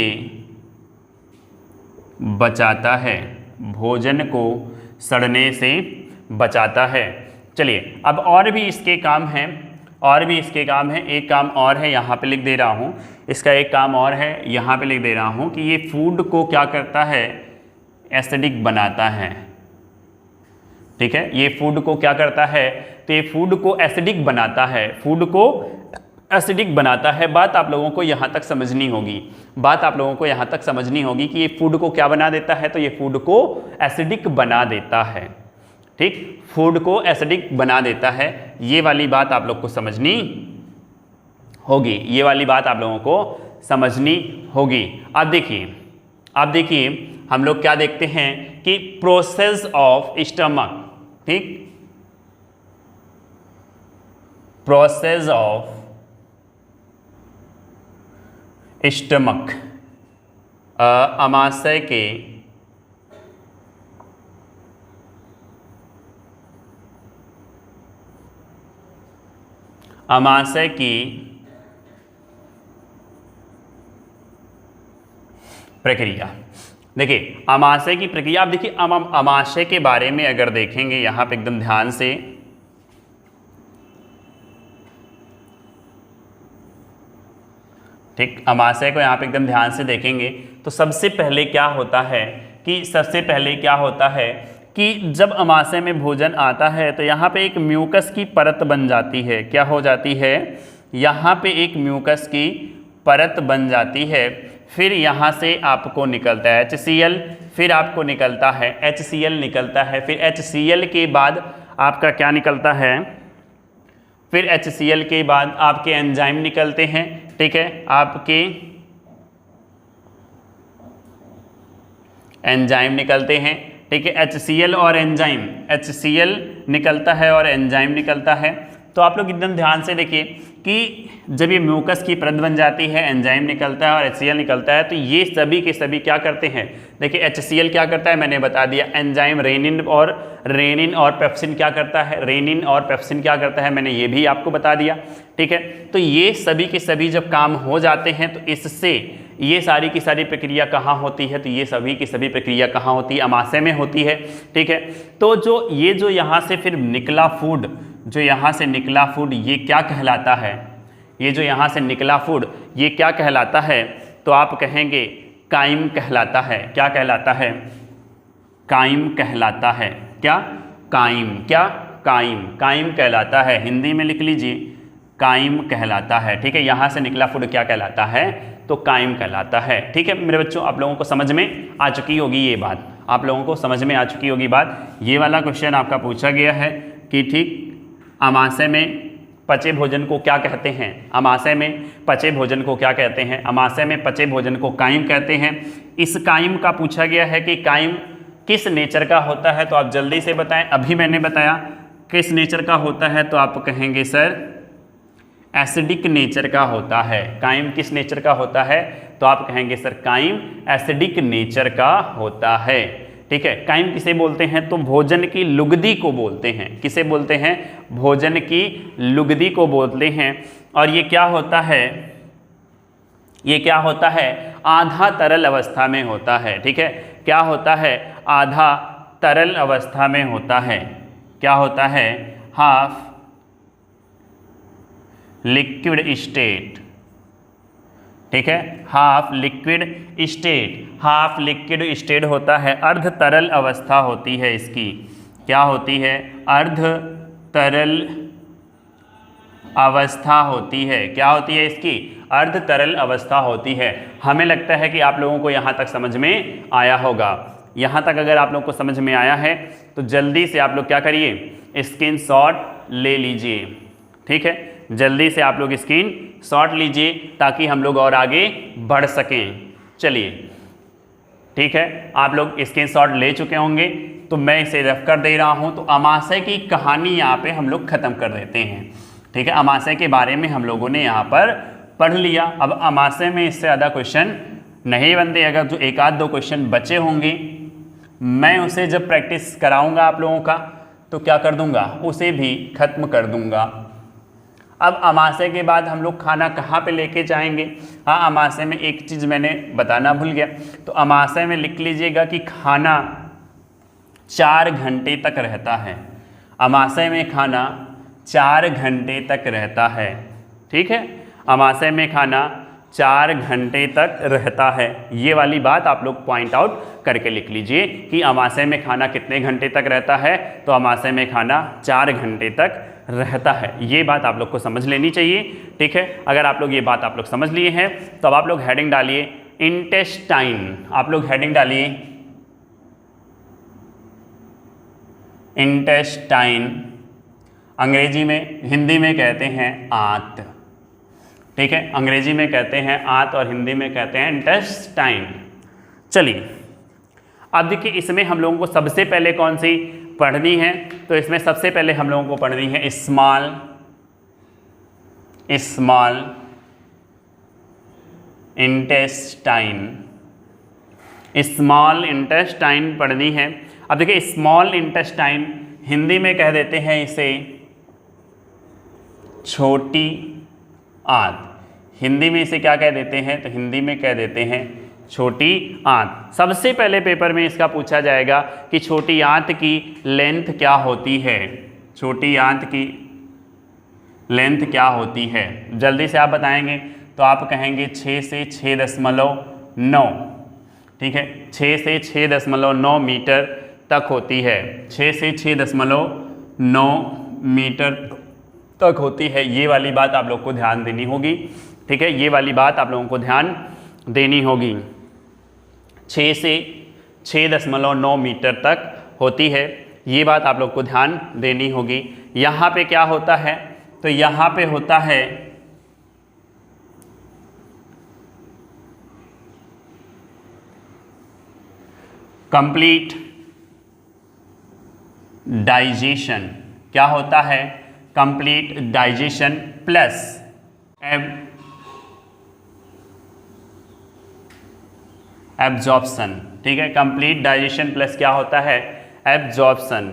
बचाता है, चलिए अब और भी इसके काम हैं, एक काम और है, यहाँ पे लिख दे रहा हूँ, इसका एक काम और है, यहाँ पे लिख दे रहा हूँ कि ये फूड को क्या करता है, एसिडिक बनाता है। ठीक है, ये फूड को क्या करता है, तो ये फूड को एसिडिक बनाता है। बात आप लोगों को यहाँ तक समझनी होगी, कि ये फूड को क्या बना देता है, तो ये फूड को एसिडिक बना देता है। ठीक, फूड को एसिडिक बना देता है, ये वाली बात आप लोग को समझनी होगी, अब देखिए हम लोग क्या देखते हैं कि प्रोसेस ऑफ स्टमक। ठीक, प्रोसेस ऑफ स्टमक, आमाशय की प्रक्रिया। देखिए आमाशय की प्रक्रिया, आप देखिए आमाशय के बारे में अगर देखेंगे यहाँ पे एकदम ध्यान से, ठीक, आमाशय को यहाँ पे एकदम ध्यान से देखेंगे तो सबसे पहले क्या होता है कि जब आमाशय में भोजन आता है तो यहाँ पे एक म्यूकस की परत बन जाती है। क्या हो जाती है, यहाँ पे एक म्यूकस की परत बन जाती है। फिर यहाँ से आपको निकलता है HCl, फिर आपको निकलता है HCl निकलता है। फिर HCl के बाद आपका क्या निकलता है, फिर HCl के बाद आपके एंजाइम निकलते हैं। ठीक है, आपके एंजाइम निकलते हैं। ठीक है, HCl और एंजाइम, HCl निकलता है और एंजाइम निकलता है। तो आप लोग एकदम ध्यान से देखिए कि जब ये म्यूकस की परत बन जाती है, एंजाइम निकलता है और HCl निकलता है, तो ये सभी के सभी क्या करते हैं, देखिए HCl क्या करता है मैंने बता दिया, एंजाइम रेनिन और पेप्सिन क्या करता है, मैंने ये भी आपको बता दिया। ठीक है, तो ये सभी के सभी जब काम हो जाते हैं तो इससे ये सारी की सारी प्रक्रिया कहाँ होती है, तो ये सभी की सभी प्रक्रिया कहाँ होती है, आमाशय में होती है। ठीक है, तो जो यहाँ से फिर निकला फूड, ये क्या कहलाता है, ये जो यहाँ से निकला फूड ये क्या कहलाता है, तो आप कहेंगे काइम कहलाता है। क्या कहलाता है, कायम कहलाता है। क्या? कायम। क्या? कायम। कायम कहलाता है, हिंदी में लिख लीजिए, कायम कहलाता है। ठीक है, यहाँ से निकला फूड क्या कहलाता है? तो कायम कहलाता है। ठीक है मेरे बच्चों, आप लोगों को समझ में आ चुकी होगी ये बात, आप लोगों को समझ में आ चुकी होगी बात। ये वाला क्वेश्चन आपका पूछा गया है कि ठीक अमाशय में पचे भोजन को क्या कहते हैं? अमाशय में पचे भोजन को क्या कहते हैं? अमाशय में पचे भोजन को कायम कहते हैं। इस कायम का पूछा गया है कि कायम किस नेचर का होता है, तो आप जल्दी से बताएं। अभी मैंने बताया किस नेचर का होता है, तो आप कहेंगे सर एसिडिक नेचर का होता है। कायम किस नेचर का होता है, तो आप कहेंगे सर कायम एसिडिक नेचर का होता है। ठीक है, कायम किसे बोलते हैं? तो भोजन की लुगदी को बोलते हैं। किसे बोलते हैं? भोजन की लुगदी को बोलते हैं। और ये क्या होता है? ये क्या होता है? आधा तरल अवस्था में होता है। ठीक है, क्या होता है? आधा तरल अवस्था में होता है। क्या होता है? Half liquid state. ठीक है, half liquid state. Half liquid state होता है, अर्ध तरल अवस्था होती है इसकी। क्या होती है? अर्ध तरल अवस्था होती है। क्या होती है इसकी? अर्ध तरल अवस्था होती है। हमें लगता है कि आप लोगों को यहाँ तक समझ में आया होगा। यहाँ तक अगर आप लोगों को समझ में आया है तो जल्दी से आप लोग क्या करिए, स्क्रीनशॉट ले लीजिए। ठीक है, जल्दी से आप लोग स्क्रीनशॉट लीजिए ताकि हम लोग और आगे बढ़ सकें। चलिए ठीक है, आप लोग स्क्रीनशॉट ले चुके होंगे तो मैं इसे रफ कर दे रहा हूं। तो अमाशय की कहानी यहाँ पे हम लोग ख़त्म कर देते हैं। ठीक है, अमाशय के बारे में हम लोगों ने यहाँ पर पढ़ लिया। अब अमाशय में इससे ज़्यादा क्वेश्चन नहीं बनते। अगर जो एक आध दो क्वेश्चन बचे होंगे मैं उसे जब प्रैक्टिस कराऊंगा आप लोगों का तो क्या कर दूंगा, उसे भी खत्म कर दूंगा। अब अमाशय के बाद हम लोग खाना कहाँ पे लेके जाएंगे? हाँ, अमाशय में एक चीज़ मैंने बताना भूल गया। तो अमाशय में लिख लीजिएगा कि खाना 4 घंटे तक रहता है। अमाशय में खाना 4 घंटे तक रहता है। ठीक है, अमाशय में खाना 4 घंटे तक रहता है। ये वाली बात आप लोग पॉइंट आउट करके लिख लीजिए कि अमाशय में खाना कितने घंटे तक रहता है। तो अमाशय में खाना 4 घंटे तक रहता है। ये बात आप लोग को समझ लेनी चाहिए। ठीक है, अगर आप लोग ये बात आप लोग समझ लिए हैं तो अब आप लोग हेडिंग डालिए इंटेस्टाइन। आप लोग हेडिंग डालिए इंटेस्टाइन। अंग्रेजी में, हिंदी में कहते हैं आंत। ठीक है, अंग्रेजी में कहते हैं आंत और हिंदी में कहते हैं इंटेस्टाइन। चलिए अब देखिए, इसमें हम लोगों को सबसे पहले कौन सी पढ़नी है? तो इसमें सबसे पहले हम लोगों को पढ़नी है स्मॉल इंटेस्टाइन। स्मॉल इंटेस्टाइन पढ़नी है। अब देखिए, स्मॉल इंटेस्टाइन हिंदी में कह देते हैं इसे छोटी आंत। हिंदी में इसे क्या कह देते हैं? तो हिंदी में कह देते हैं छोटी आंत। सबसे पहले पेपर में इसका पूछा जाएगा कि छोटी आंत की लेंथ क्या होती है। छोटी आंत की लेंथ क्या होती है? जल्दी से आप बताएंगे तो आप कहेंगे 6 से 6.9। ठीक है, 6 से 6.9 मीटर तक होती है। 6 से 6.9 मीटर तक होती है। ये वाली बात आप लोग को ध्यान देनी होगी। ठीक है, ये वाली बात आप लोगों को ध्यान देनी होगी। 6 से 6.9 मीटर तक होती है, ये बात आप लोग को ध्यान देनी होगी। यहाँ पे क्या होता है? तो यहाँ पे होता है कंप्लीट डाइजेशन। क्या होता है? Complete digestion plus absorption. ठीक है, कंप्लीट डाइजेशन प्लस क्या होता है? Absorption.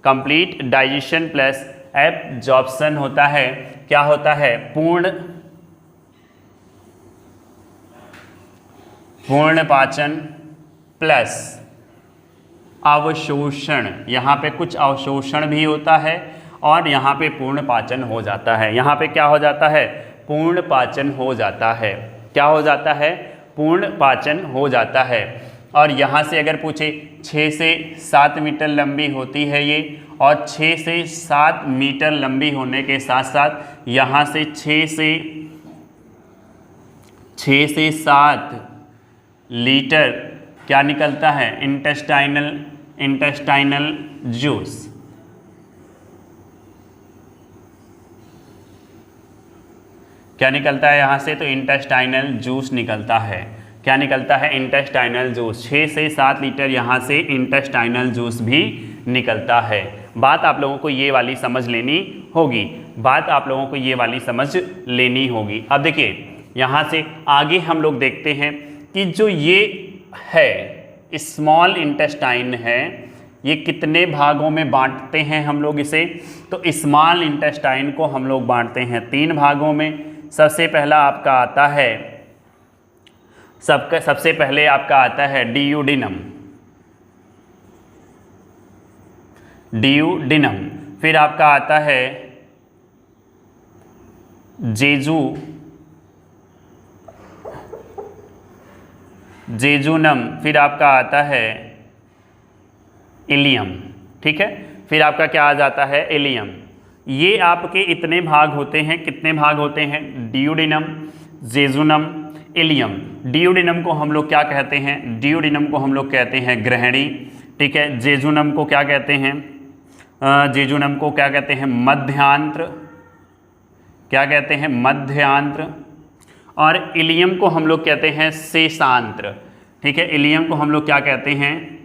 Complete digestion plus absorption होता है। क्या होता है? पूर्ण पाचन प्लस अवशोषण। यहाँ पे कुछ अवशोषण भी होता है और यहाँ पे पूर्ण पाचन हो जाता है। यहाँ पे क्या हो जाता है? पूर्ण पाचन हो जाता है। क्या हो जाता है? पूर्ण पाचन हो जाता है। और यहाँ से अगर पूछे 6 से 7 मीटर लंबी होती है ये, और 6 से 7 मीटर लंबी होने के साथ साथ यहाँ से 6 से 7 लीटर क्या निकलता है, इंटेस्टाइनल जूस। क्या निकलता है यहाँ से, तो इंटेस्टाइनल जूस निकलता है। क्या निकलता है, इंटेस्टाइनल जूस। 6 से 7 लीटर यहाँ से इंटेस्टाइनल जूस भी निकलता है। बात आप लोगों को ये वाली समझ लेनी होगी, बात आप लोगों को ये वाली समझ लेनी होगी। अब देखिए यहाँ से आगे हम लोग देखते हैं कि जो ये है स्मॉल इंटेस्टाइन है, ये कितने भागों में बांटते हैं हम लोग इसे, तो स्मॉल इंटेस्टाइन को हम लोग बांटते हैं 3 भागों में। सबसे पहला आपका आता है, सबसे पहले आपका आता है डियूडिनम, फिर आपका आता है जेजुनम, फिर आपका आता है इलियम। ठीक है, फिर आपका क्या आ जाता है, इलियम। ये आपके इतने भाग होते हैं, कितने भाग होते हैं, डियूडिनम, जेजुनम, इलियम। डियूडिनम को हम लोग क्या कहते हैं, डियूडिनम को हम लोग कहते हैं ग्रहणी। ठीक है, जेजुनम को क्या कहते हैं, जेजुनम को क्या कहते हैं, मध्यांत्र, क्या कहते हैं, मध्यांत्र। और इलियम को हम लोग कहते हैं शेषांत्र। ठीक है, इलियम को हम लोग क्या कहते हैं,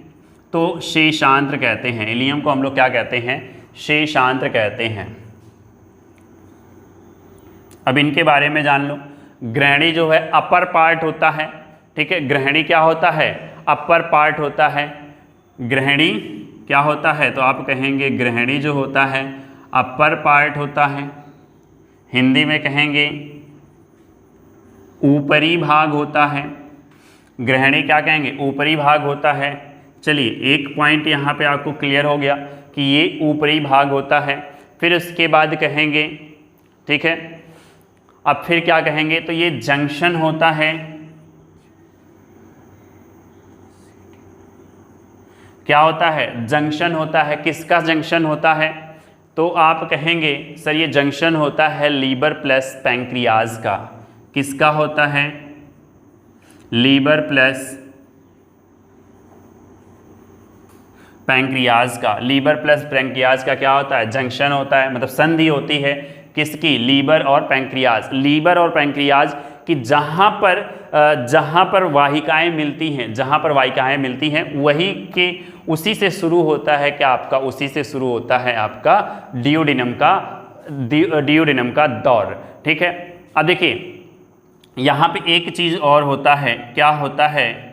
तो शेषांत्र कहते हैं। इलियम को हम लोग क्या कहते हैं, शेषांत्र कहते हैं। अब इनके बारे में जान लो। ग्रहणी जो है अपर पार्ट होता है। ठीक है, ग्रहणी क्या होता है, अपर पार्ट होता है। ग्रहणी क्या होता है, तो आप कहेंगे ग्रहणी जो होता है अपर पार्ट होता है। हिंदी में कहेंगे ऊपरी भाग होता है। ग्रहणी क्या कहेंगे, ऊपरी भाग होता है। चलिए एक पॉइंट यहाँ पे आपको क्लियर हो गया कि ये ऊपरी भाग होता है। फिर उसके बाद कहेंगे, ठीक है, अब फिर क्या कहेंगे, तो ये जंक्शन होता है। क्या होता है, जंक्शन होता है। किसका जंक्शन होता है, तो आप कहेंगे सर ये जंक्शन होता है लीवर प्लस पैंक्रियाज का। किसका होता है, लीवर प्लस पैंक्रियाज का। लीवर प्लस पैंक्रियाज का क्या होता है, जंक्शन होता है, मतलब संधि होती है किसकी, लीवर और पैंक्रियाज। लीवर और पैंक्रियाज कि जहाँ पर वाहिकाएं मिलती हैं, जहाँ पर वाहिकाएं मिलती हैं वही के उसी से शुरू होता है क्या आपका, उसी से शुरू होता है आपका डियूडिनम का दौर। ठीक है, अब देखिए यहाँ पे एक चीज़ और होता है, क्या होता है,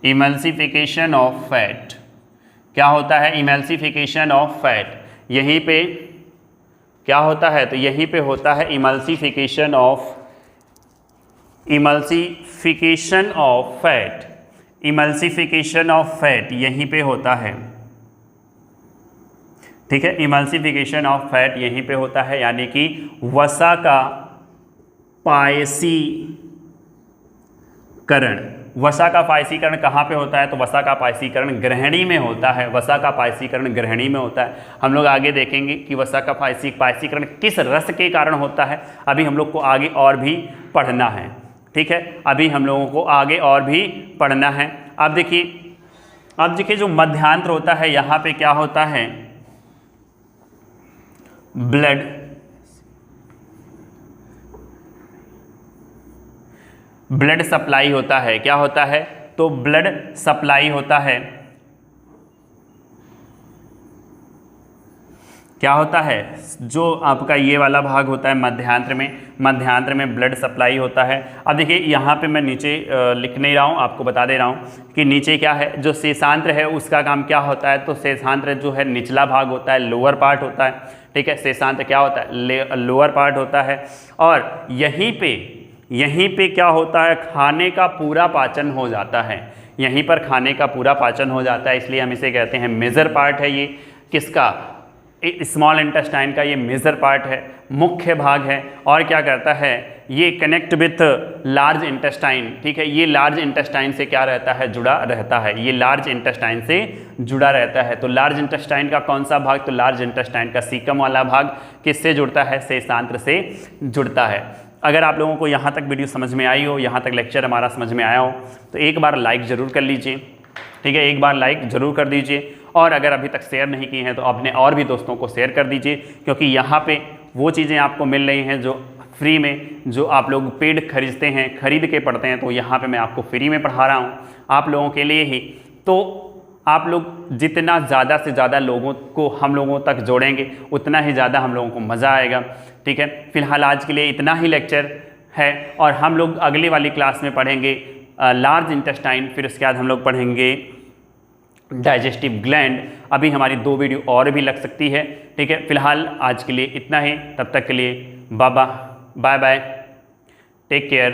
इमल्सिफिकेशन ऑफ फैट। क्या होता है, इमल्सिफिकेशन ऑफ फैट। यहीं पे क्या होता है, तो यहीं पे होता है emulsification of fat. Emulsification of fat यहीं पे होता है। ठीक है, इमल्सिफिकेशन ऑफ फैट यहीं पे होता है, यानी कि वसा का पायसीकरण। वसा का पायसीकरण कहाँ पे होता है, तो वसा का पायसीकरण ग्रहणी में होता है। वसा का पायसीकरण ग्रहणी में होता है। हम लोग आगे देखेंगे कि वसा का पायसीकरण किस रस के कारण होता है। अभी हम लोग को आगे और भी पढ़ना है। ठीक है, अभी हम लोगों को आगे और भी पढ़ना है। अब देखिए जो मध्यांत्र होता है, यहाँ पे क्या होता है, ब्लड सप्लाई होता है। क्या होता है, तो ब्लड सप्लाई होता है। क्या होता है, जो आपका ये वाला भाग होता है मध्यांत्र में ब्लड सप्लाई होता है। अब देखिए यहाँ पे मैं नीचे लिख नहीं रहा हूँ, आपको बता दे रहा हूँ कि नीचे क्या है, जो शेषांत्र है उसका काम क्या होता है, तो शेषांत्र जो है निचला भाग होता है, लोअर पार्ट होता है। ठीक है, शेषांत्र क्या होता है, लोअर पार्ट होता है। और यहीं पे क्या होता है, खाने का पूरा पाचन हो जाता है। यहीं पर खाने का पूरा पाचन हो जाता है, इसलिए हम इसे कहते हैं मेजर पार्ट है ये किसका, स्मॉल इंटेस्टाइन का ये मेजर पार्ट है, मुख्य भाग है, और क्या करता है ये कनेक्ट विथ लार्ज इंटेस्टाइन। ठीक है, ये लार्ज इंटेस्टाइन से क्या रहता है, जुड़ा रहता है, ये लार्ज इंटेस्टाइन से जुड़ा रहता है। तो लार्ज इंटेस्टाइन का कौन सा भाग, तो लार्ज इंटेस्टाइन का सीकम वाला भाग किससे जुड़ता है, शेषांत्र से जुड़ता है। अगर आप लोगों को यहाँ तक वीडियो समझ में आई हो, यहाँ तक लेक्चर हमारा समझ में आया हो, तो एक बार लाइक ज़रूर कर लीजिए। ठीक है, एक बार लाइक ज़रूर कर दीजिए, और अगर अभी तक शेयर नहीं किए हैं तो अपने और भी दोस्तों को शेयर कर दीजिए, क्योंकि यहाँ पे वो चीज़ें आपको मिल रही हैं जो फ्री में, जो आप लोग पेड खरीदते हैं, खरीद के पढ़ते हैं, तो यहाँ पे मैं आपको फ्री में पढ़ा रहा हूँ आप लोगों के लिए ही। तो आप लोग जितना ज़्यादा से ज़्यादा लोगों को हम लोगों तक जोड़ेंगे उतना ही ज़्यादा हम लोगों को मज़ा आएगा। ठीक है, फिलहाल आज के लिए इतना ही लेक्चर है, और हम लोग अगली वाली क्लास में पढ़ेंगे लार्ज इंटेस्टाइन, फिर उसके बाद हम लोग पढ़ेंगे डाइजेस्टिव ग्लैंड। अभी हमारी 2 वीडियो और भी लग सकती है। ठीक है, फिलहाल आज के लिए इतना ही, तब तक के लिए बाय बाय, टेक केयर।